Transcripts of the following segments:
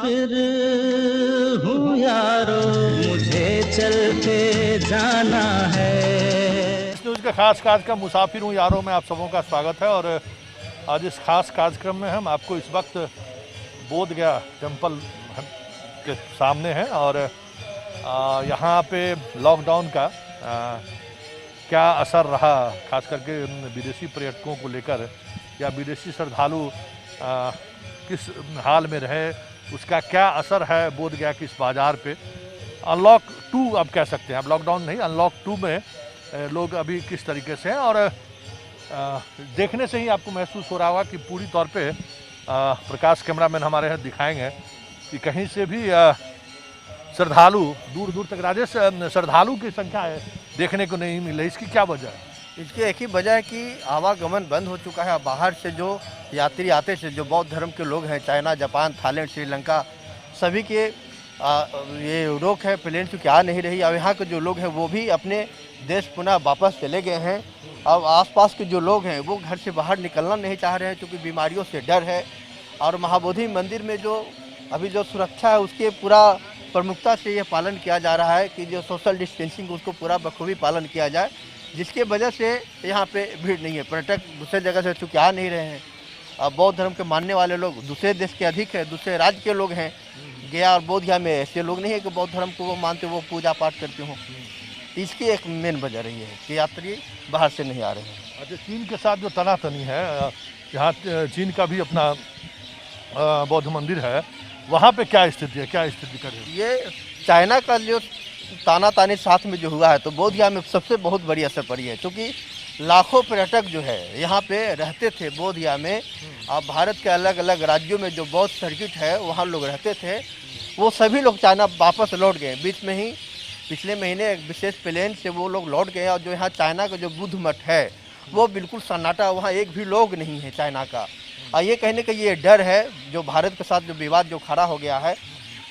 मुसाफिर हूँ यारो, मुझे चलते जाना है। इस न्यूज़ के खास कार्यक्रम मुसाफिर हूँ यारों में आप सबों का स्वागत है। और आज इस खास कार्यक्रम में हम आपको इस वक्त बोध गया टेम्पल के सामने हैं और यहाँ पे लॉकडाउन का क्या असर रहा, खास करके विदेशी पर्यटकों को लेकर, या विदेशी श्रद्धालु किस हाल में रहे, उसका क्या असर है बोध गया की इस बाज़ार पे। अनलॉक 2 अब कह सकते हैं, अब लॉकडाउन नहीं, अनलॉक 2 में लोग अभी किस तरीके से हैं। और देखने से ही आपको महसूस हो रहा होगा कि पूरी तौर पे प्रकाश कैमरामैन हमारे यहाँ दिखाएंगे कि कहीं से भी श्रद्धालु दूर दूर तक, राजेश, श्रद्धालु की संख्या देखने को नहीं मिल रही। इसकी क्या वजह है? इसकी एक ही वजह है कि आवागमन बंद हो चुका है। बाहर से जो यात्री आते थे, जो बौद्ध धर्म के लोग हैं, चाइना, जापान, थाईलैंड, श्रीलंका, सभी के ये रोक है, प्लेन चूँकि आ नहीं रही। अब यहाँ के जो लोग हैं वो भी अपने देश पुनः वापस चले गए हैं। अब आसपास के जो लोग हैं वो घर से बाहर निकलना नहीं चाह रहे हैं, क्योंकि बीमारियों से डर है। और महाबोधि मंदिर में जो अभी जो सुरक्षा है उसके पूरा प्रमुखता से ये पालन किया जा रहा है कि जो सोशल डिस्टेंसिंग उसको पूरा बखूबी पालन किया जाए, जिसके वजह से यहाँ पे भीड़ नहीं है। पर्यटक दूसरे जगह से चूँकि आ नहीं रहे हैं। अब बौद्ध धर्म के मानने वाले लोग दूसरे देश के अधिक है, दूसरे राज्य के लोग हैं। गया और बोध गया में ऐसे लोग नहीं है कि बौद्ध धर्म को वो मानते, वो पूजा पाठ करते हों। इसकी एक मेन वजह रही है कि यात्री बाहर से नहीं आ रहे हैं। अच्छा, चीन के साथ जो तनातनी है, यहाँ चीन का भी अपना बौद्ध मंदिर है, वहाँ पे क्या स्थिति है, क्या स्थिति कर रही है? ये चाइना का जो तानातानी साथ में जो हुआ है, तो बोध गया में सबसे बहुत बड़ी असर पड़ी है, क्योंकि लाखों पर्यटक जो है यहाँ पे रहते थे बोध गया में। अब भारत के अलग अलग राज्यों में जो बौद्ध सर्किट है वहाँ लोग रहते थे, वो सभी लोग चाइना वापस लौट गए। बीच में ही पिछले महीने एक विशेष प्लेन से वो लोग लौट गए। और जो यहाँ चाइना का जो बुद्ध मठ है वो बिल्कुल सन्नाटा, वहाँ एक भी लोग नहीं है चाइना का। और ये कहने का ये डर है, जो भारत के साथ जो विवाद जो खड़ा हो गया है,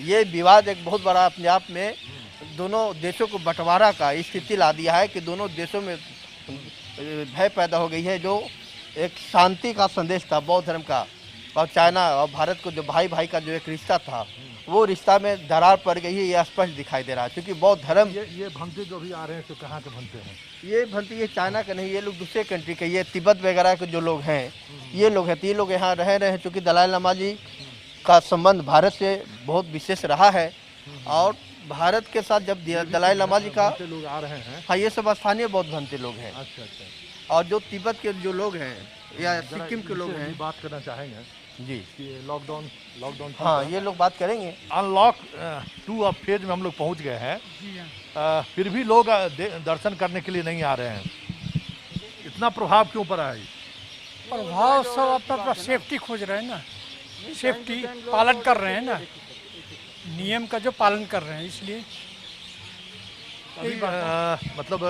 ये विवाद एक बहुत बड़ा अपने आप में दोनों देशों को बंटवारा का स्थिति ला दिया है कि दोनों देशों में भय पैदा हो गई है। जो एक शांति का संदेश था बौद्ध धर्म का, और चाइना और भारत को जो भाई भाई का जो एक रिश्ता था, वो रिश्ता में दरार पड़ गई है। ये स्पष्ट दिखाई दे रहा है, क्योंकि बौद्ध धर्म ये भंते जो भी आ रहे हैं तो कहाँ के भंते हैं? ये भंते ये चाइना का नहीं, ये लोग दूसरे कंट्री के, ये तिब्बत वगैरह के जो लोग हैं ये लोग हैं। तो ये लोग यहाँ रह रहे हैं, चूँकि दलाई लामा जी का संबंध भारत से बहुत विशेष रहा है। और भारत के साथ जब दलाई लामा जी का लोग आ रहे हैं, हाँ, ये सब स्थानीय बौद्ध भंते लोग हैं। अच्छा अच्छा। और जो तिब्बत के जो लोग हैं या सिक्किम के लोग हैं, बात करना चाहेंगे जी कि लॉकडाउन हाँ, ये लोग बात करेंगे। अनलॉक 2 अब फेज में हम लोग पहुंच गए हैं, फिर भी लोग दर्शन करने के लिए नहीं आ रहे हैं। इतना प्रभाव क्यों पड़ा है? प्रभाव सब अपना सेफ्टी खोज रहे हैं ना, सेफ्टी पालन कर रहे हैं ना, नियम का जो पालन कर रहे हैं, इसलिए अभी मतलब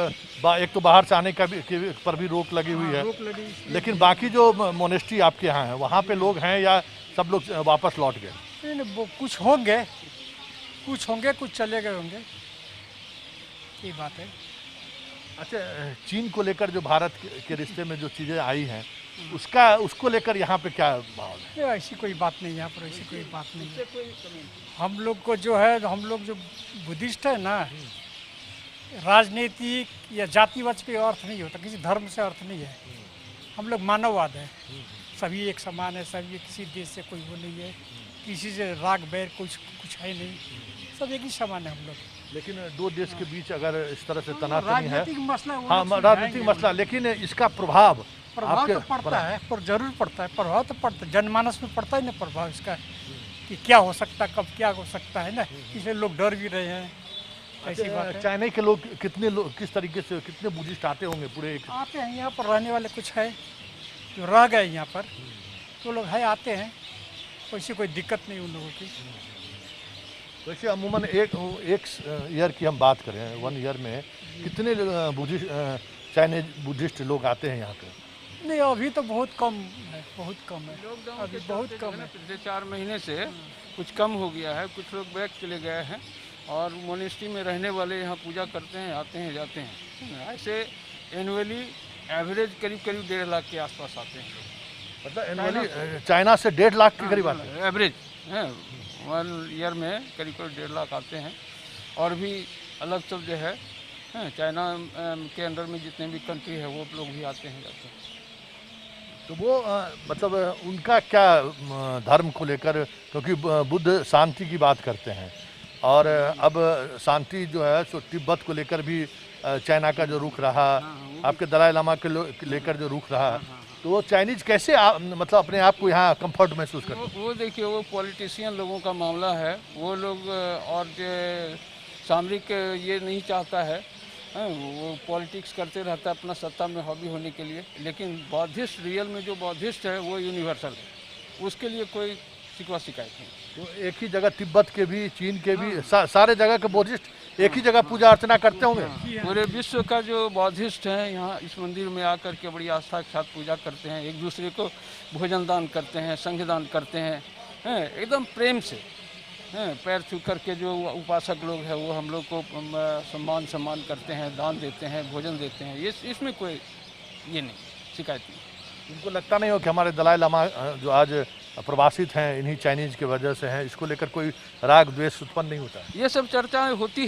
एक तो बाहर से आने का भी पर भी रोक लगी हुई है, रोक लगी। लेकिन बाकी जो मोनेस्ट्री आपके यहाँ है वहाँ पे लोग हैं या सब लोग वापस लौट गए? नहीं, वो कुछ होंगे, कुछ चले गए होंगे, ये बात है। अच्छा, चीन को लेकर जो भारत के रिश्ते में जो चीज़ें आई हैं, उसको लेकर यहाँ पे क्या भाव है? ऐसी कोई बात नहीं, यहाँ पर ऐसी कोई बात नहीं है। हम लोग को जो है, हम लोग जो बुद्धिस्ट है ना, राजनीतिक या जातिवाद पे अर्थ नहीं होता, किसी धर्म से अर्थ नहीं है। हम लोग मानववाद है, सभी एक समान है, सभी किसी देश से कोई वो नहीं है, किसी से राग बैर कुछ है नहीं, सब एक ही समान है हम लोग। लेकिन दो देश के बीच अगर इस तरह से तनातनी है, राजनीतिक मसला, हाँ राजनीतिक मसला, लेकिन इसका प्रभाव तो पड़ता है, पर जरूर पड़ता है, प्रभाव तो पड़ता है, जनमानस में पड़ता है ना प्रभाव इसका, कि क्या हो सकता है, कब क्या हो सकता है ना, इसलिए लोग डर भी रहे हैं। ऐसी बात है। चाइना के लोग कितने लोग किस तरीके से, कितने बुद्धिस्ट आते होंगे पूरे आते हैं यहाँ पर रहने वाले, कुछ है जो रह गए यहाँ पर, तो लोग है आते हैं, वैसे कोई दिक्कत नहीं उन लोगों की। वैसे अमूमन एक ईयर की हम बात करें, 1 ईयर में कितने चाइनीज बुद्धिस्ट लोग आते हैं यहाँ पे? नहीं, अभी तो बहुत कम है, बहुत कम है, अभी बहुत कम है। पिछले 4 महीने से कुछ कम हो गया है, कुछ लोग बैक चले गए हैं, और मोनेस्ट्री में रहने वाले यहाँ पूजा करते हैं, आते हैं, जाते हैं। ऐसे एनुअली एवरेज करीब 1.5 लाख के आसपास आते हैं। मतलब एनुअली चाइना से 1.5 लाख के करीब आते हैं एवरेज हैं, 1 ईयर में करीब करीब 1.5 लाख आते हैं। और भी अलग सब जो है चाइना के अंडर में जितने भी कंट्री है वो लोग भी आते हैं जाते हैं। तो वो मतलब उनका क्या धर्म को लेकर, क्योंकि बुद्ध शांति की बात करते हैं और अब शांति जो है सो तिब्बत को लेकर भी चाइना का जो रुख रहा, आपके दलाई लामा के लेकर जो रुख रहा, तो वो चाइनीज कैसे मतलब अपने आप को यहाँ कंफर्ट महसूस करते हैं? वो देखिए, वो पॉलिटिशियन लोगों का मामला है। वो लोग और जो सामरिक ये नहीं चाहता है, वो पॉलिटिक्स करते रहता है अपना सत्ता में हॉबी होने के लिए। लेकिन बौद्धिस्ट, रियल में जो बौद्धिस्ट है वो यूनिवर्सल है, उसके लिए कोई शिकवा शिकायत नहीं। तो एक ही जगह तिब्बत के भी, चीन के भी, सारे जगह के बौद्धिस्ट एक ही जगह पूजा अर्चना करते होंगे। पूरे विश्व का जो बौद्धिस्ट हैं यहाँ इस मंदिर में आकर के बड़ी आस्था के साथ पूजा करते हैं, एक दूसरे को भोजन दान करते हैं, संघ दान करते हैं, एकदम प्रेम से। पैर छू करके जो उपासक लोग हैं वो हम लोग को सम्मान करते हैं, दान देते हैं, भोजन देते हैं। इसमें कोई ये नहीं, शिकायत नहीं। उनको लगता नहीं हो कि हमारे दलाई लामा जो आज प्रवासित हैं इन्हीं चाइनीज की वजह से हैं, इसको लेकर कोई राग द्वेष उत्पन्न नहीं होता है? ये सब चर्चाएं होती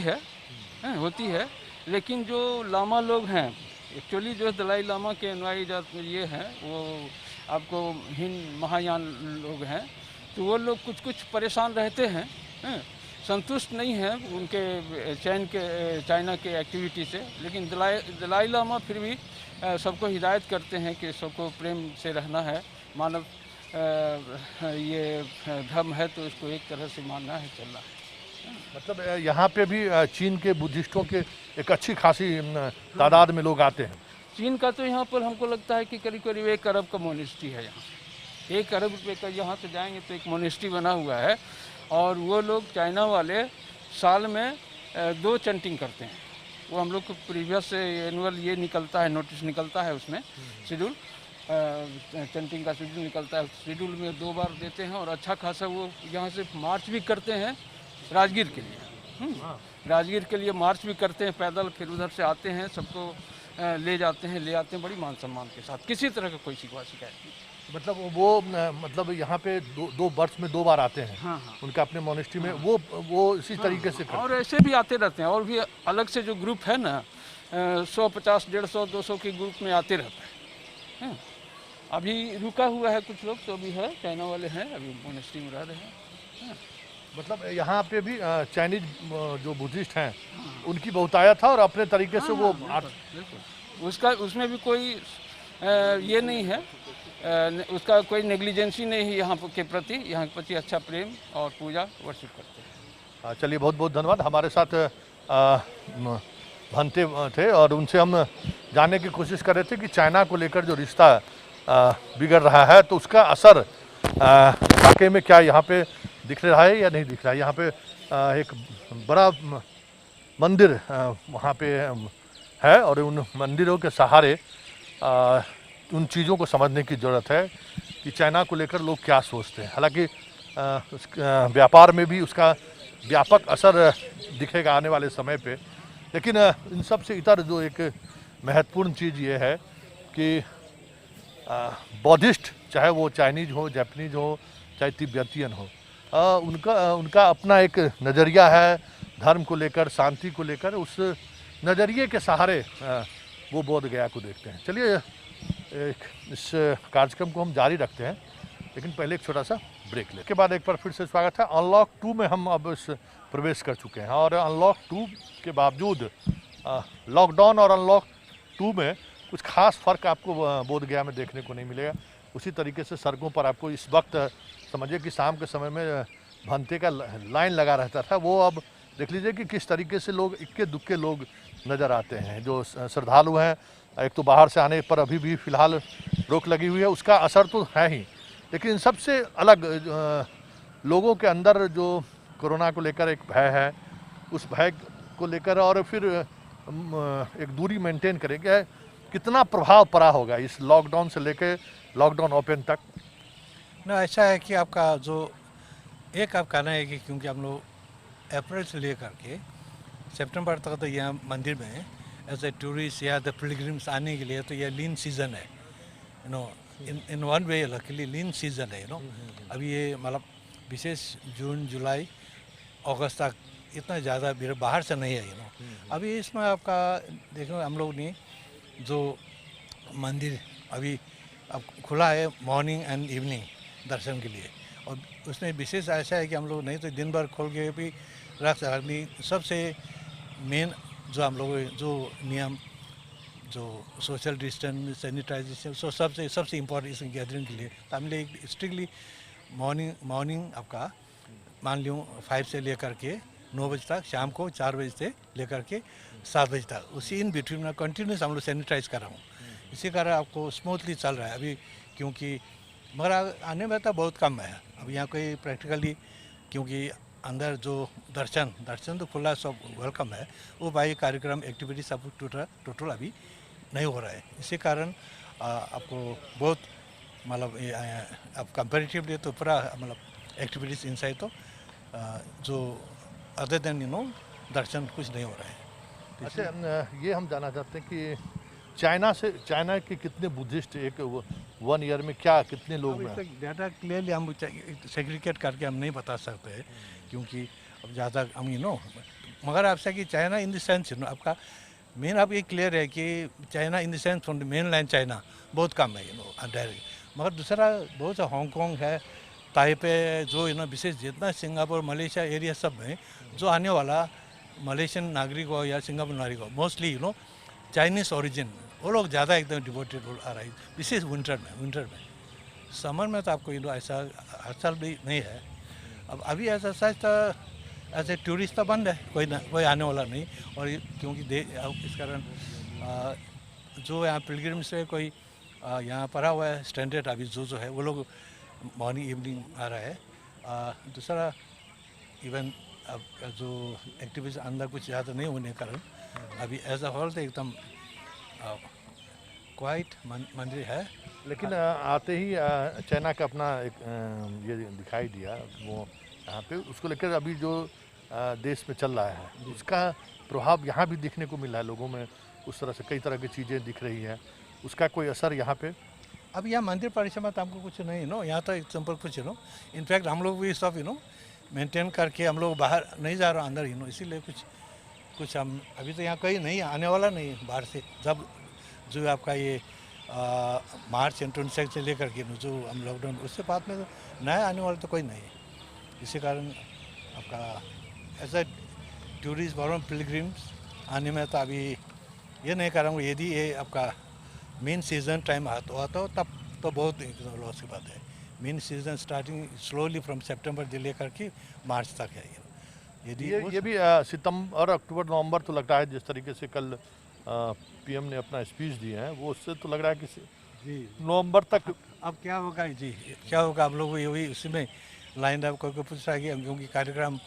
है, लेकिन जो लामा लोग हैं एक्चुअली जो दलाई लामा के अनुयायी ये हैं वो आपको हिंद महायान लोग हैं, तो वो लोग कुछ परेशान रहते हैं, संतुष्ट नहीं हैं उनके चाइना के एक्टिविटी से। लेकिन दलाई लामा फिर भी सबको हिदायत करते हैं कि सबको प्रेम से रहना है, मानव ये धर्म है तो इसको एक तरह से मानना है, चलना है। मतलब यहाँ पे भी चीन के बुद्धिस्टों के एक अच्छी खासी तादाद में लोग आते हैं। चीन का तो यहाँ पर हमको लगता है कि करीब करीब 1 अरब का मोनेस्ट्री है यहाँ। 1 अरब रुपये का यहाँ से जाएंगे तो एक मोनेस्ट्री बना हुआ है। और वो लोग चाइना वाले साल में 2 चैंटिंग करते हैं। वो हम लोग को प्रीवियस एनुअल ये निकलता है, नोटिस निकलता है, उसमें शेड्यूल चैंटिंग का शेड्यूल निकलता है। शेड्यूल में 2 बार देते हैं और अच्छा खासा वो यहाँ से मार्च भी करते हैं राजगीर के लिए। राजगीर के लिए मार्च भी करते हैं पैदल, फिर उधर से आते हैं, सबको ले जाते हैं, ले आते हैं बड़ी मान सम्मान के साथ, किसी तरह का कोई शिकवा शिकायत नहीं। मतलब वो मतलब यहाँ पे 2 वर्ष में 2 बार आते हैं। हाँ। उनका अपने मोनेस्ट्री में वो इसी तरीके से और ऐसे भी आते रहते हैं। और भी अलग से जो ग्रुप है ना 150, 150, 200 के ग्रुप में आते रहते हैं। अभी रुका हुआ है कुछ लोग तो अभी है, चाइना वाले हैं, अभी मोनेस्ट्री में रह रहे हैं। मतलब यहाँ पे भी चाइनीज जो बुद्धिस्ट हैं उनकी बहुतायत था और अपने तरीके से वो उसमें भी कोई ये नहीं है, उसका कोई नेग्लिजेंसी नहीं है यहाँ के प्रति। यहाँ के प्रति अच्छा प्रेम और पूजा वर्शिप करते हैं। चलिए, बहुत बहुत धन्यवाद। हमारे साथ भंते थे और उनसे हम जानने की कोशिश कर रहे थे कि चाइना को लेकर जो रिश्ता बिगड़ रहा है तो उसका असर वाकई में क्या यहाँ पे दिख रहा है या नहीं दिख रहा है। यहाँ पे एक बड़ा मंदिर वहाँ पे है और उन मंदिरों के सहारे उन चीज़ों को समझने की ज़रूरत है कि चाइना को लेकर लोग क्या सोचते हैं। हालांकि व्यापार में भी उसका व्यापक असर दिखेगा आने वाले समय पे, लेकिन इन सब से इतर जो एक महत्वपूर्ण चीज़ ये है कि बौद्धिस्ट, चाहे वो चाइनीज हो, जापानीज हो, चाहे तिब्बतियन हो, उनका अपना एक नज़रिया है धर्म को लेकर, शांति को लेकर। उस नज़रिए के सहारे वो बोध गया को देखते हैं। चलिए, इस कार्यक्रम को हम जारी रखते हैं, लेकिन पहले एक छोटा सा ब्रेक ले। के बाद एक बार फिर से स्वागत है। अनलॉक 2 में हम अब इस प्रवेश कर चुके हैं और अनलॉक 2 के बावजूद लॉकडाउन और अनलॉक 2 में कुछ खास फ़र्क आपको बोध गया में देखने को नहीं मिलेगा। उसी तरीके से सड़कों पर आपको इस वक्त समझिए कि शाम के समय में भंते का लाइन लगा रहता था, वो अब देख लीजिए कि किस तरीके से लोग इक्के दुक्के लोग नज़र आते हैं। जो श्रद्धालु हैं, एक तो बाहर से आने पर अभी भी फ़िलहाल रोक लगी हुई है, उसका असर तो है ही, लेकिन सबसे अलग लोगों के अंदर जो कोरोना को लेकर एक भय है, उस भय को लेकर और फिर एक दूरी मेंटेन करेंगे, कितना प्रभाव पड़ा होगा इस लॉकडाउन से लेकर लॉकडाउन ओपन तक। ना ऐसा है कि आपका जो एक आप कहना है कि क्योंकि हम लोग अप्रैल से लेकर के सितंबर तक तो यहाँ मंदिर में एज ए टूरिस्ट या द पिलग्रिम्स आने के लिए तो ये लीन सीज़न है, in one way luckily lean season है। अभी ये मतलब विशेष जून जुलाई अगस्त तक इतना ज़्यादा भीड़ बाहर से नहीं है अभी इसमें आपका देखो हम लोग ने जो मंदिर अभी अब खुला है मॉर्निंग एंड इवनिंग दर्शन के लिए और उसमें विशेष ऐसा है कि हम लोग नहीं तो दिन भर खोल के भी रख सकते। सबसे मेन जो हम लोग जो नियम जो सोशल डिस्टेंस सैनिटाइजेशन सबसे इम्पोर्टेंट इस गैदरिंग के लिए तो हमने स्ट्रिक्टली मॉर्निंग आपका मान लो 5 से लेकर के 9 बजे तक, शाम को 4 बजे से लेकर के 7 बजे तक, उसी इन बिटवीन में कंटिन्यूस हम लोग सैनिटाइज कर रहा हूँ। इसी कारण आपको स्मूथली चल रहा है अभी, क्योंकि मगर आने में तो बहुत कम है अब यहाँ कोई प्रैक्टिकली, क्योंकि अंदर जो दर्शन तो खुला सब वेलकम है, वो बाई कार्यक्रम एक्टिविटी सब टोटल अभी नहीं हो रहा है। इसी कारण आपको बहुत मतलब अब कंपेरेटिवली तो पूरा मतलब एक्टिविटीज इनसाइड तो जो अदर देन दर्शन कुछ नहीं हो रहा है। अच्छा, ये हम जानना चाहते हैं कि चाइना के कितने बुद्धिस्ट एक 1 ईयर में क्या कितने लोग हैं? डाटा क्लियरली हम सेग्रीगेट करके हम नहीं बता सकते हैं, क्योंकि अब ज़्यादा हम मगर आपसे कि चाइना इन द सेंस आपका मेन आप ये क्लियर है कि China in the sense from the main land China बहुत कम है डायरेक्ट। मगर दूसरा बहुत सा हांगकॉन्ग है, ताइपे, जो विशेष जितना सिंगापुर मलेशिया एरिया सब में जो आने वाला मलेशियन नागरिक हो या सिंगापुर नागरिक हो, मोस्टली चाइनीज़ ओरिजिन, वो लोग ज़्यादा एकदम डिवोटेड आ रहा है, विशेष विंटर में। समर में तो आपको ऐसा हर साल भी नहीं है। अब अभी ऐसा सच तो ऐसे टूरिस्ट तो बंद है, कोई आने वाला नहीं। और क्योंकि इस कारण जो यहाँ पिलग्रिम से कोई यहाँ पड़ा हुआ है स्टैंडर्ड अभी जो है वो लोग मॉर्निंग इवनिंग आ रहा है। दूसरा इवन अब जो एक्टिविटीज अंदर कुछ ज़्यादा नहीं होने के कारण अभी एज अ होल तो एकदम क्वाइट मंदिर है। लेकिन आते ही चाइना का अपना एक ये दिखाई दिया वो यहाँ पे, उसको लेकर अभी जो देश में चल रहा है उसका प्रभाव यहाँ भी दिखने को मिल रहा है लोगों में। उस तरह से कई तरह की चीज़ें दिख रही हैं, उसका कोई असर यहाँ पे? अब यहाँ मंदिर परिसर में तो हमको कुछ नहीं यहाँ तो सिंपल कुछ इनफैक्ट हम लोग भी सब मेंटेन करके हम लोग बाहर नहीं जा रहे अंदर इसीलिए कुछ हम अभी तो यहाँ कहीं नहीं आने वाला नहीं बाहर से। जब जो आपका ये मार्च 26 से लेकर के जो हम लॉकडाउन उससे बाद में तो नया आने वाला तो कोई नहीं है। इसी कारण आपका ऐसा टूरिस्ट फॉरम पिलग्रिम्स आने में तो अभी ये नहीं करूँगा। यदि ये आपका मेन सीजन टाइम आता हो तब तो बहुत लॉस की बात है। Main season starting slowly from September से लेकर के मार्च तक है। यदि ये भी सितंबर अक्टूबर नवंबर तो लगता है, जिस तरीके से कल पीएम ने अपना स्पीच दिए हैं वो उससे तो लग रहा है कि जी नवंबर तक। अब क्या होगा जी, क्या होगा आप लोग वही उसी में लाइन अप करके पूछ रहा है कि क्योंकि कार्यक्रम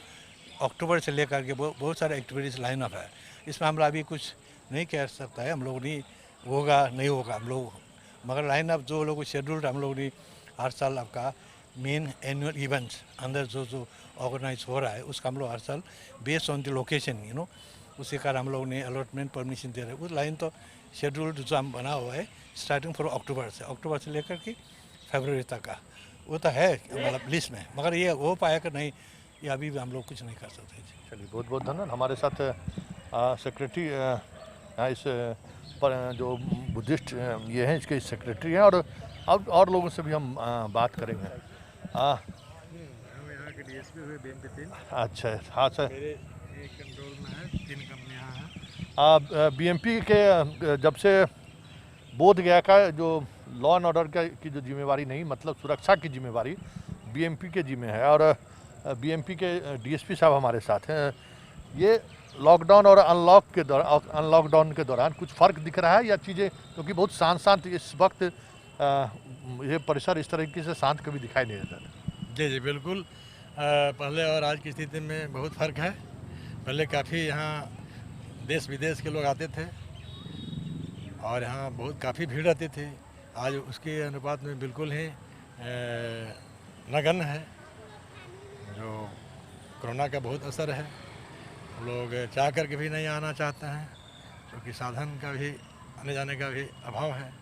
अक्टूबर से लेकर के बहुत सारे एक्टिविटीज़ लाइन अप है। इसमें हम अभी कुछ नहीं कह सकता है, हम लोग नहीं होगा नहीं होगा हम लोग, मगर लाइन अप जो लोग शेड्यूल्ड हम लोग ने हर साल आपका मेन एनुअल इवेंट्स अंदर जो ऑर्गेनाइज हो रहा है उसका हम लोग हर साल बेस्ड ऑन द लोकेशन उसी कारण हम लोग ने अलॉटमेंट परमिशन दे रहे हैं। उस लाइन तो शेड्यूल्ड जो हम बना हुआ है स्टार्टिंग फ्रॉम अक्टूबर से लेकर के फरवरी तक का वो तो है मतलब लिस्ट में, मगर ये हो पाया कि नहीं ये अभी भी हम लोग कुछ नहीं कर सकते। चलिए बहुत बहुत धन्यवाद। हमारे साथ सेक्रेटरी इस पर जो बुद्धिस्ट ये हैं इसके सेक्रेटरी हैं, और लोगों से भी हम बात करेंगे। यहाँ के डीएसपी हुए BMP 3। अच्छा, हाँ सर, मेरे कंट्रोल में है 3 कंपनियाँ हैं। BMP के जब से बोध गया का जो लॉ एंड ऑर्डर की जो जिम्मेवारी नहीं, मतलब सुरक्षा की जिम्मेवारी BMP के जिम्मे है, और BMP के DSP साहब हमारे साथ हैं। ये लॉकडाउन और अनलॉकडाउन के दौरान कुछ फ़र्क दिख रहा है या चीज़ें, क्योंकि बहुत शांत इस वक्त ये परिसर इस तरीके से शांत कभी दिखाई नहीं देता था। जी बिल्कुल, पहले और आज की स्थिति में बहुत फ़र्क है। पहले काफ़ी यहाँ देश विदेश के लोग आते थे और यहाँ काफ़ी भीड़ रहती थी। आज उसके अनुपात में बिल्कुल ही नगण्य है। जो कोरोना का बहुत असर है, लोग चाह करके भी नहीं आना चाहते हैं, क्योंकि साधन का भी आने जाने का भी अभाव है,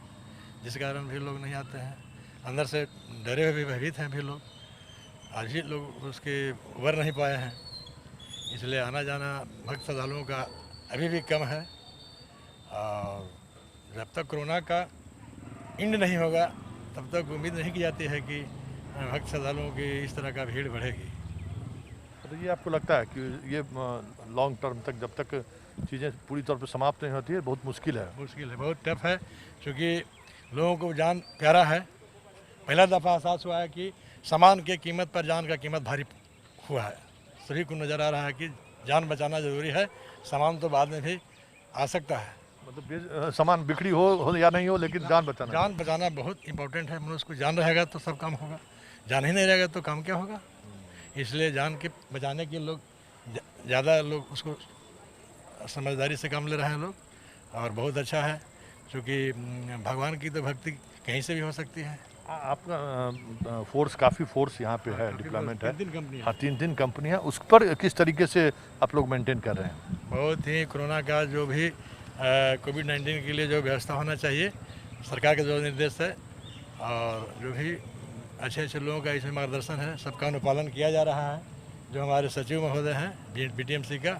जिस कारण भी लोग नहीं आते हैं। अंदर से डरे हुए भी भयभीत हैं भी लोग। आज ही लोग उसके उबर नहीं पाए हैं, इसलिए आना जाना भक्त श्रद्धालुओं का अभी भी कम है। और जब तक कोरोना का एंड नहीं होगा तब तक उम्मीद नहीं की जाती है कि भक्त श्रद्धालुओं की इस तरह का भीड़ बढ़ेगी। तो ये आपको लगता है कि ये लॉन्ग टर्म तक जब तक चीज़ें पूरी तौर पर समाप्त नहीं होती है बहुत मुश्किल है? मुश्किल है, बहुत टफ है, क्योंकि लोगों को जान प्यारा है। पहला दफ़ा एहसास हुआ है कि सामान के कीमत पर जान का कीमत भारी हुआ है। सभी को नज़र आ रहा है कि जान बचाना ज़रूरी है, सामान तो बाद में भी आ सकता है। मतलब सामान बिक्री हो या नहीं हो, लेकिन जान बचाना बहुत इम्पोर्टेंट है। मनुष्य को जान रहेगा तो सब काम होगा, जान ही नहीं रहेगा तो काम क्या होगा। इसलिए जान के बचाने के लोग ज़्यादा लोग उसको समझदारी से काम ले रहे हैं लोग, और बहुत अच्छा है, क्योंकि भगवान की तो भक्ति कहीं से भी हो सकती है। आपका फोर्स, काफ़ी फोर्स यहाँ पे है, डिप्लॉयमेंट है। 3 कंपनी, हाँ 3 कंपनी है। उस पर किस तरीके से आप लोग मेंटेन कर रहे हैं? बहुत ही कोरोना का जो भी कोविड-19 के लिए जो व्यवस्था होना चाहिए, सरकार के जो निर्देश है और जो भी अच्छे अच्छे लोगों का इसमें मार्गदर्शन है, सबका अनुपालन किया जा रहा है। जो हमारे सचिव महोदय हैं BTMC का,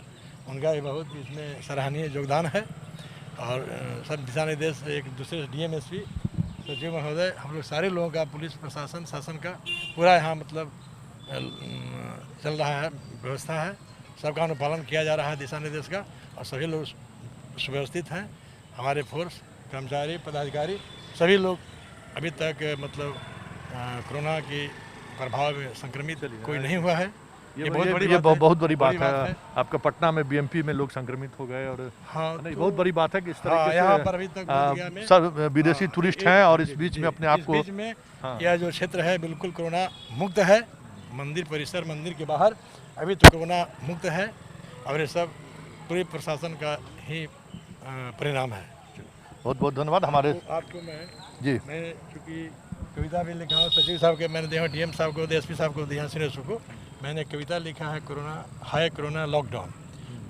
उनका भी बहुत इसमें सराहनीय योगदान है। और सब दिशा निर्देश एक दूसरे DMSP सचिव महोदय, हम लोग सारे लोगों का, पुलिस प्रशासन शासन का पूरा यहाँ मतलब चल रहा है, व्यवस्था है, सबका अनुपालन किया जा रहा है दिशा निर्देश का, और सभी लोग सुव्यवस्थित हैं। हमारे फोर्स, कर्मचारी, पदाधिकारी सभी लोग अभी तक मतलब कोरोना के प्रभाव में संक्रमित कोई नहीं हुआ है। ये बहुत बड़ी बात है। आपका पटना में BMP में लोग संक्रमित हो गए, और हाँ, नहीं, बहुत बड़ी बात है कि इस तरह यहाँ पर अभी तक सब विदेशी टूरिस्ट हैं, और इस बीच में अपने आप को, बीच में यह जो क्षेत्र है बिल्कुल कोरोना मुक्त है। मंदिर परिसर, मंदिर के बाहर अभी तो कोरोना मुक्त है, और ये सब पूरे प्रशासन का ही परिणाम है। बहुत बहुत धन्यवाद। हमारे आपको जी, मैं चूँकि कविता भी लिखा हूँ, सचिव साहब के मैंने दिया, DM साहब को, DSP साहब को दिया, सीनियर को मैंने कविता लिखा है, कोरोना हाय कोरोना लॉकडाउन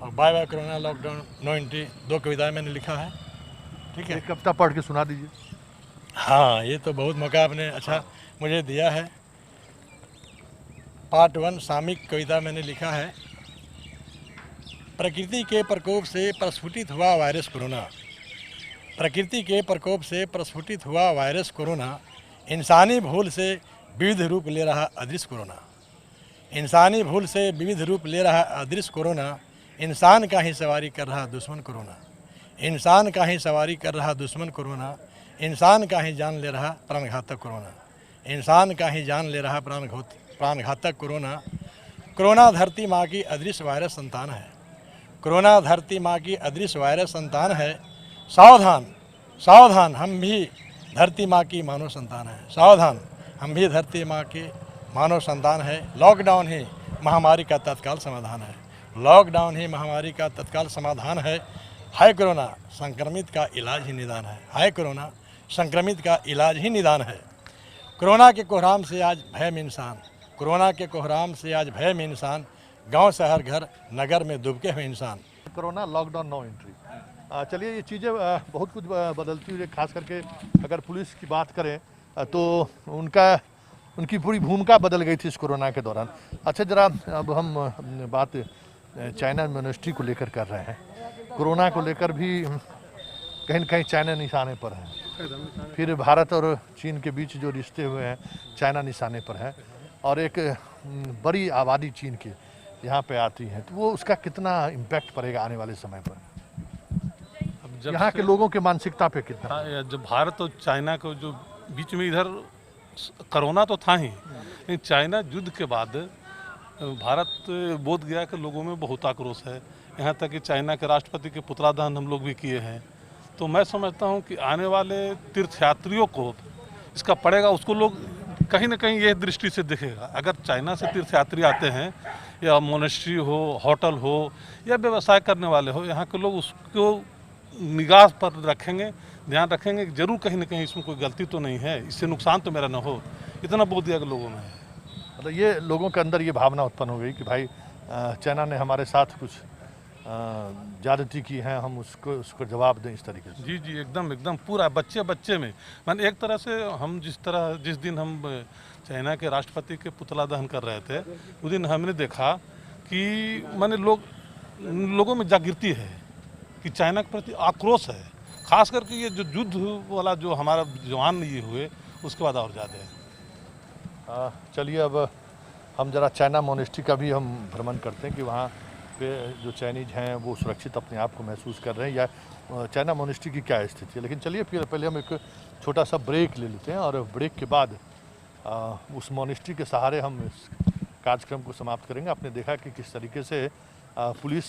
और bye bye corona lockdown, no entry, 2 कविताएं मैंने लिखा है। ठीक है, एक कविता पढ़ के सुना दीजिए। हाँ, ये तो बहुत मौका आपने अच्छा मुझे दिया है। पार्ट 1 सामयिक कविता मैंने लिखा है। प्रकृति के प्रकोप से प्रस्फुटित हुआ वायरस कोरोना, प्रकृति के प्रकोप से प्रस्फुटित हुआ वायरस कोरोना, इंसानी भूल से विविध रूप ले रहा अदृश्य कोरोना, इंसानी भूल से विविध रूप ले रहा अदृश्य कोरोना, इंसान का ही सवारी कर रहा दुश्मन कोरोना, इंसान का ही सवारी कर रहा दुश्मन कोरोना, इंसान का ही जान ले रहा प्राणघातक कोरोना, इंसान का ही जान ले रहा प्राणघातक कोरोना। कोरोना धरती माँ की अदृश्य वायरस संतान है, कोरोना धरती माँ की अदृश्य वायरस संतान है। सावधान सावधान, हम भी धरती माँ की मानव संतान है, सावधान हम भी धरती माँ की मानव संतान है। लॉकडाउन ही महामारी का तत्काल समाधान है, लॉकडाउन ही महामारी का तत्काल समाधान है। हाय कोरोना संक्रमित का इलाज ही निदान है, हाय कोरोना संक्रमित का इलाज ही निदान है। कोरोना के कोहराम से आज भय में इंसान, कोरोना के कोहराम से आज भय में इंसान, गांव शहर घर नगर में डूबके हुए इंसान। Corona lockdown, no entry. चलिए, ये चीज़ें बहुत कुछ बदलती हुई, खास करके अगर पुलिस की बात करें तो उनकी पूरी भूमिका बदल गई थी इस कोरोना के दौरान। अच्छा, जरा अब हम बात चाइना यूनिवर्सिटी को लेकर कर रहे हैं। कोरोना को लेकर भी कहीं न कहीं चाइना निशाने पर है, फिर भारत और चीन के बीच जो रिश्ते हुए हैं चाइना निशाने पर है, और एक बड़ी आबादी चीन की यहाँ पे आती है, तो वो उसका कितना इम्पैक्ट पड़ेगा आने वाले समय पर, यहाँ के लोगों के मानसिकता पे कितना? हाँ, जब भारत और चाइना को जो बीच में इधर कोरोना तो था ही, लेकिन चाइना युद्ध के बाद भारत बोध गया कि लोगों में बहुत आक्रोश है, यहाँ तक कि चाइना के राष्ट्रपति के पुतलादहन हम लोग भी किए हैं। तो मैं समझता हूँ कि आने वाले तीर्थयात्रियों को इसका पड़ेगा, उसको लोग कहीं ना कहीं ये दृष्टि से देखेगा। अगर चाइना से तीर्थयात्री आते हैं, या मोनेस्ट्री हो, होटल हो, या व्यवसाय करने वाले हो, यहाँ के लोग उसको निगाह पर रखेंगे, ध्यान रखेंगे कि जरूर कहीं ना कहीं इसमें कोई गलती तो नहीं है, इससे नुकसान तो मेरा ना हो, इतना बोध दिया लोगों में है। मतलब ये लोगों के अंदर ये भावना उत्पन्न हो गई कि भाई चाइना ने हमारे साथ कुछ ज्यादती की है, हम उसको जवाब दें इस तरीके से। जी जी, एकदम एकदम पूरा बच्चे बच्चे में मैंने एक तरह से हम जिस दिन हम चाइना के राष्ट्रपति के पुतला दहन कर रहे थे, उस दिन हमने देखा कि माने लोगों में जागृति है कि चाइना के प्रति आक्रोश है, खास करके ये जो युद्ध वाला जो हमारा जवान ये हुए उसके बाद और ज़्यादा है। चलिए अब हम जरा चाइना मोनेस्ट्री का भी हम भ्रमण करते हैं कि वहाँ पे जो चाइनीज हैं वो सुरक्षित अपने आप को महसूस कर रहे हैं या चाइना मोनेस्ट्री की क्या स्थिति है। लेकिन चलिए फिर पहले हम एक छोटा सा ब्रेक ले लेते हैं और ब्रेक के बाद उस मोनेस्ट्री के सहारे हम इस कार्यक्रम को समाप्त करेंगे। आपने देखा कि किस तरीके से पुलिस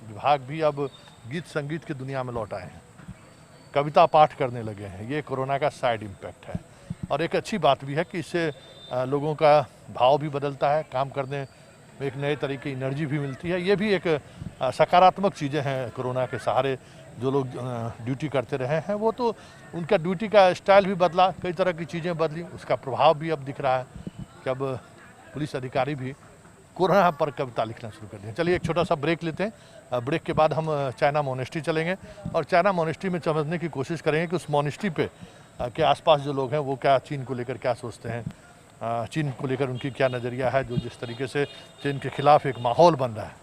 विभाग भी अब गीत संगीत की दुनिया में लौट आए हैं, कविता पाठ करने लगे हैं। ये कोरोना का साइड इम्पैक्ट है और एक अच्छी बात भी है कि इससे लोगों का भाव भी बदलता है, काम करने में एक नए तरीके की एनर्जी भी मिलती है। ये भी एक सकारात्मक चीज़ें हैं। कोरोना के सहारे जो लोग ड्यूटी करते रहे हैं वो तो उनका ड्यूटी का स्टाइल भी बदला, कई तरह की चीज़ें बदली, उसका प्रभाव भी अब दिख रहा है कि अब पुलिस अधिकारी भी कोरोना पर कविता लिखना शुरू कर दिए। चलिए एक छोटा सा ब्रेक लेते हैं। ब्रेक के बाद हम चाइना मोनेस्ट्री चलेंगे और चाइना मोनेस्ट्री में समझने की कोशिश करेंगे कि उस मोनेस्ट्री पे के आसपास जो लोग हैं वो क्या चीन को लेकर क्या सोचते हैं, चीन को लेकर उनकी क्या नज़रिया है, जो जिस तरीके से चीन के खिलाफ एक माहौल बन रहा है।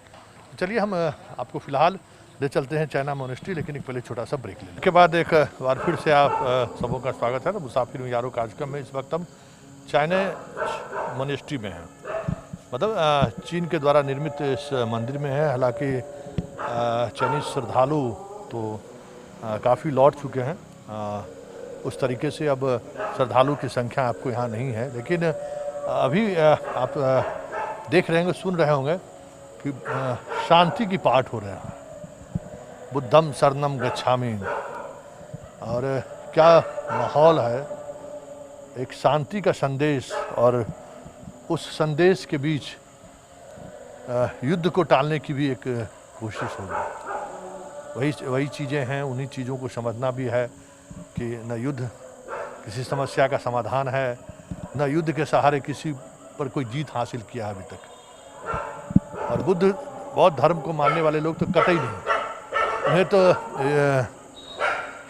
चलिए हम आपको फ़िलहाल ले चलते हैं चाइना मोनेस्ट्री, लेकिन एक पहले छोटा सा ब्रेक लेने के बाद एक बार फिर से आप सबों का स्वागत है। तो मुसाफिर हूँ यारों कार्यक्रम में इस वक्त हम चाइना मोनेस्ट्री में हैं, मतलब चीन के द्वारा निर्मित इस मंदिर में है। हालांकि चाइनीज श्रद्धालु तो काफ़ी लौट चुके हैं, उस तरीके से अब श्रद्धालु की संख्या आपको यहाँ नहीं है, लेकिन अभी आप देख रहे होंगे, सुन रहे होंगे कि शांति की पाठ हो रहा है, बुद्धम शरणम गच्छामि, और क्या माहौल है, एक शांति का संदेश। और उस संदेश के बीच युद्ध को टालने की भी एक कोशिश होगी। वही चीज़ें हैं, उन्हीं चीज़ों को समझना भी है कि न युद्ध किसी समस्या का समाधान है, न युद्ध के सहारे किसी पर कोई जीत हासिल किया अभी तक। और बौद्ध धर्म को मानने वाले लोग तो कतई नहीं, उन्हें तो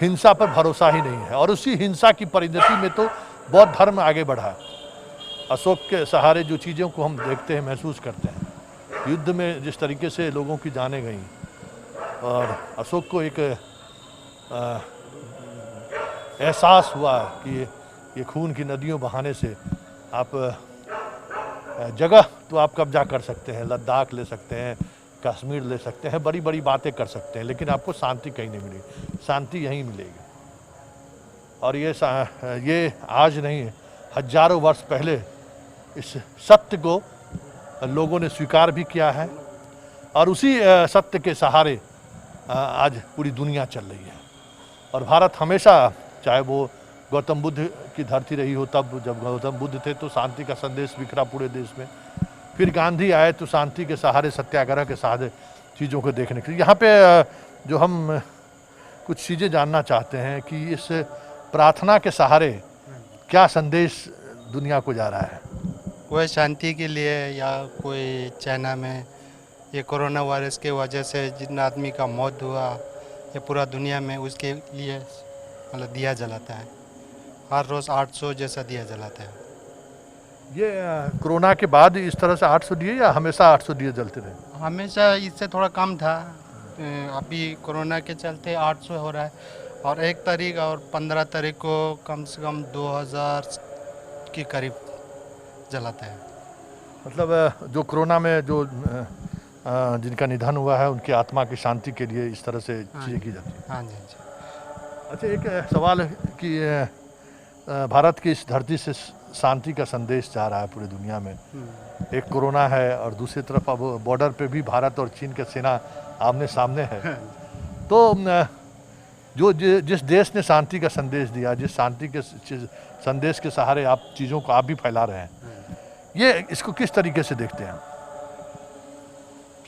हिंसा पर भरोसा ही नहीं है, और उसी हिंसा की परिणति में तो बौद्ध धर्म आगे बढ़ा। अशोक के सहारे जो चीज़ों को हम देखते हैं, महसूस करते हैं, युद्ध में जिस तरीके से लोगों की जानें गईं, और अशोक को एक एहसास हुआ कि ये खून की नदियों बहाने से आप जगह तो आप कब्जा कर सकते हैं, लद्दाख ले सकते हैं, कश्मीर ले सकते हैं, बड़ी बड़ी बातें कर सकते हैं, लेकिन आपको शांति कहीं नहीं मिलेगी। शांति यहीं मिलेगी। और ये आज नहीं, हजारों वर्ष पहले इस सत्य को लोगों ने स्वीकार भी किया है, और उसी सत्य के सहारे आज पूरी दुनिया चल रही है। और भारत हमेशा, चाहे वो गौतम बुद्ध की धरती रही हो, तब जब गौतम बुद्ध थे तो शांति का संदेश बिखरा पूरे देश में, फिर गांधी आए तो शांति के सहारे, सत्याग्रह के सहारे चीज़ों को देखने के लिए। यहाँ पे जो हम कुछ चीज़ें जानना चाहते हैं कि इस प्रार्थना के सहारे क्या संदेश दुनिया को जा रहा है। कोई शांति के लिए, या कोई चाइना में ये कोरोना वायरस के वजह से जितना आदमी का मौत हुआ या पूरा दुनिया में, उसके लिए मतलब दिया जलाता है। हर रोज़ 800 जैसा दिया जलाता है। ये कोरोना के बाद इस तरह से 800 दिए या हमेशा 800 दिए जलते रहे? हमेशा इससे थोड़ा कम था, अभी कोरोना के चलते 800 हो रहा है। और 1 तारीख और 15 तारीख को कम से कम 2000 के करीब जलाता है। मतलब जो कोरोना में जो जिनका निधन हुआ है, उनकी आत्मा की शांति के लिए इस तरह से चीज़ें की जाती हैं। हाँ जी, हाँ जी। अच्छा, एक सवाल है कि भारत की इस धरती से शांति का संदेश जा रहा है पूरी दुनिया में। एक कोरोना है और दूसरी तरफ अब बॉर्डर पे भी भारत और चीन की सेना आमने सामने है। तो जो जिस देश ने शांति का संदेश दिया, जिस शांति के संदेश के सहारे आप चीज़ों को आप भी फैला रहे हैं, ये इसको किस तरीके से देखते हैं?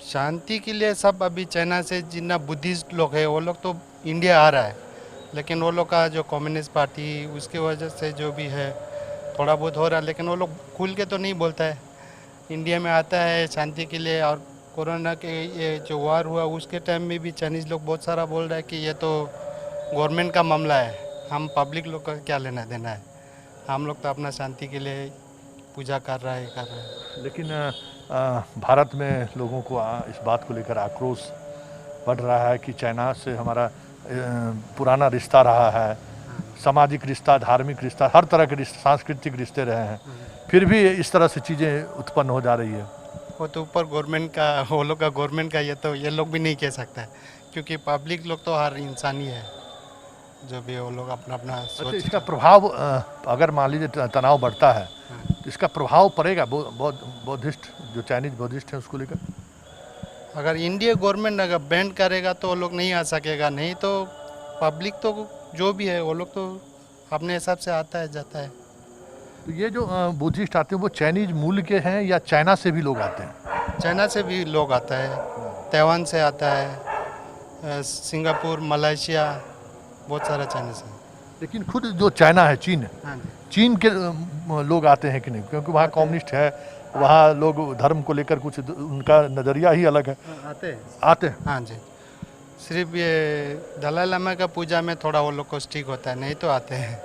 शांति के लिए सब अभी चाइना से जितना बुद्धिस्ट लोग हैं वो लोग तो इंडिया आ रहा है, लेकिन वो लोग का जो कम्युनिस्ट पार्टी, उसके वजह से जो भी है थोड़ा बहुत हो रहा है, लेकिन वो लोग खुल के तो नहीं बोलता है। इंडिया में आता है शांति के लिए और कोरोना के ये जो वार हुआ उसके टाइम में भी चाइनीज़ लोग बहुत सारा बोल रहा है कि ये तो गवर्नमेंट का मामला है, हम पब्लिक लोग का क्या लेना देना है, हम लोग तो अपना शांति के लिए पूजा कर रहा है। लेकिन भारत में लोगों को इस बात को लेकर आक्रोश बढ़ रहा है कि चाइना से हमारा पुराना रिश्ता रहा है, सामाजिक रिश्ता, धार्मिक रिश्ता, हर तरह के रिश्ते, सांस्कृतिक रिश्ते रहे हैं, फिर भी इस तरह से चीज़ें उत्पन्न हो जा रही है। वो तो ऊपर गवर्नमेंट का, वो लोग का गवर्नमेंट का, ये लोग भी नहीं कह सकता है, क्योंकि पब्लिक लोग तो हर इंसान ही है, जो भी वो लोग अपना अपना सोच। इसका प्रभाव अगर मान लीजिए तनाव बढ़ता है तो इसका प्रभाव पड़ेगा बौद्धिस्ट, जो चाइनीज बौद्धिस्ट हैं उसको लेकर। अगर इंडिया गवर्नमेंट अगर बैन करेगा तो वो लोग नहीं आ सकेगा, नहीं तो पब्लिक तो जो भी है वो लोग तो अपने हिसाब से आता है जाता है। तो ये जो बुद्धिस्ट आते हैं वो चाइनीज मूल के हैं या चाइना से भी लोग आते हैं? चाइना से भी लोग आता है, ताइवान से आता है, सिंगापुर, मलेशिया, बहुत सारा चाइना से। लेकिन खुद जो चाइना है, चीन, हाँ जी, चीन के लोग आते हैं कि नहीं? क्योंकि वहाँ कम्युनिस्ट है, वहाँ लोग धर्म को लेकर कुछ उनका नज़रिया ही अलग है। आते हैं। हाँ जी, सिर्फ ये दलाई लामा का पूजा में थोड़ा वो लोग को स्ट्रिक होता है, नहीं तो आते हैं।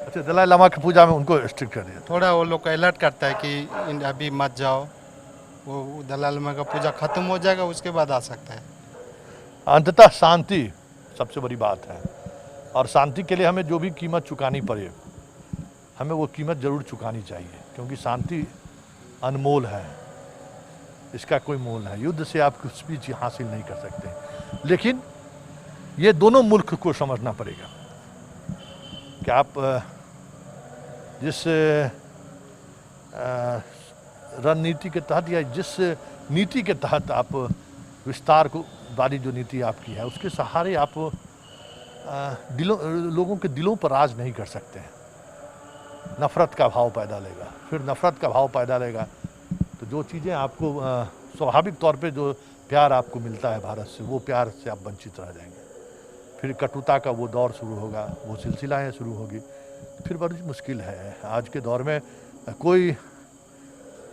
अच्छा, दलाई लामा की पूजा में उनको स्ट्रिक्ट कर दिया? थोड़ा वो लोग को अलर्ट करता है कि अभी मत जाओ, वो दलाई लामा का पूजा ख़त्म हो जाएगा उसके बाद आ सकता है। अंततः शांति सबसे बड़ी बात है, और शांति के लिए हमें जो भी कीमत चुकानी पड़े, हमें वो कीमत ज़रूर चुकानी चाहिए, क्योंकि शांति अनमोल है, इसका कोई मोल है। युद्ध से आप कुछ भी चीज़ हासिल नहीं कर सकते। लेकिन ये दोनों मुल्क को समझना पड़ेगा कि आप जिस रणनीति के तहत या जिस नीति के तहत आप विस्तार को वाली जो नीति आपकी है, उसके सहारे आप लोगों के दिलों पर राज नहीं कर सकते हैं। नफ़रत का भाव पैदा लेगा, फिर नफ़रत का भाव पैदा लेगा तो जो चीज़ें आपको स्वाभाविक तौर पे जो प्यार आपको मिलता है भारत से, वो प्यार से आप वंचित रह जाएंगे। फिर कटुता का वो दौर शुरू होगा, वो सिलसिलाएँ शुरू होगी, फिर बड़ी मुश्किल है। आज के दौर में कोई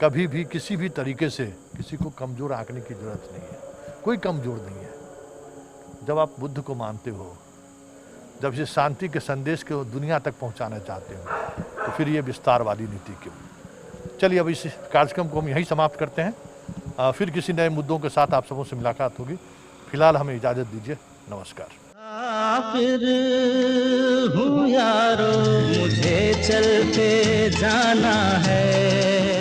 कभी भी किसी भी तरीके से किसी को कमज़ोर आंकने की ज़रूरत नहीं है, कोई कमज़ोर नहीं है। जब आप बुद्ध को मानते हो, जब ये शांति के संदेश को दुनिया तक पहुंचाना चाहते हो, तो फिर ये विस्तारवादी नीति क्यों? चलिए अब इस कार्यक्रम को हम यहीं समाप्त करते हैं, फिर किसी नए मुद्दों के साथ आप सबों से मुलाकात होगी। फिलहाल हमें इजाज़त दीजिए, नमस्कार। फिर हूँ यारो, मुझे चलते जाना है।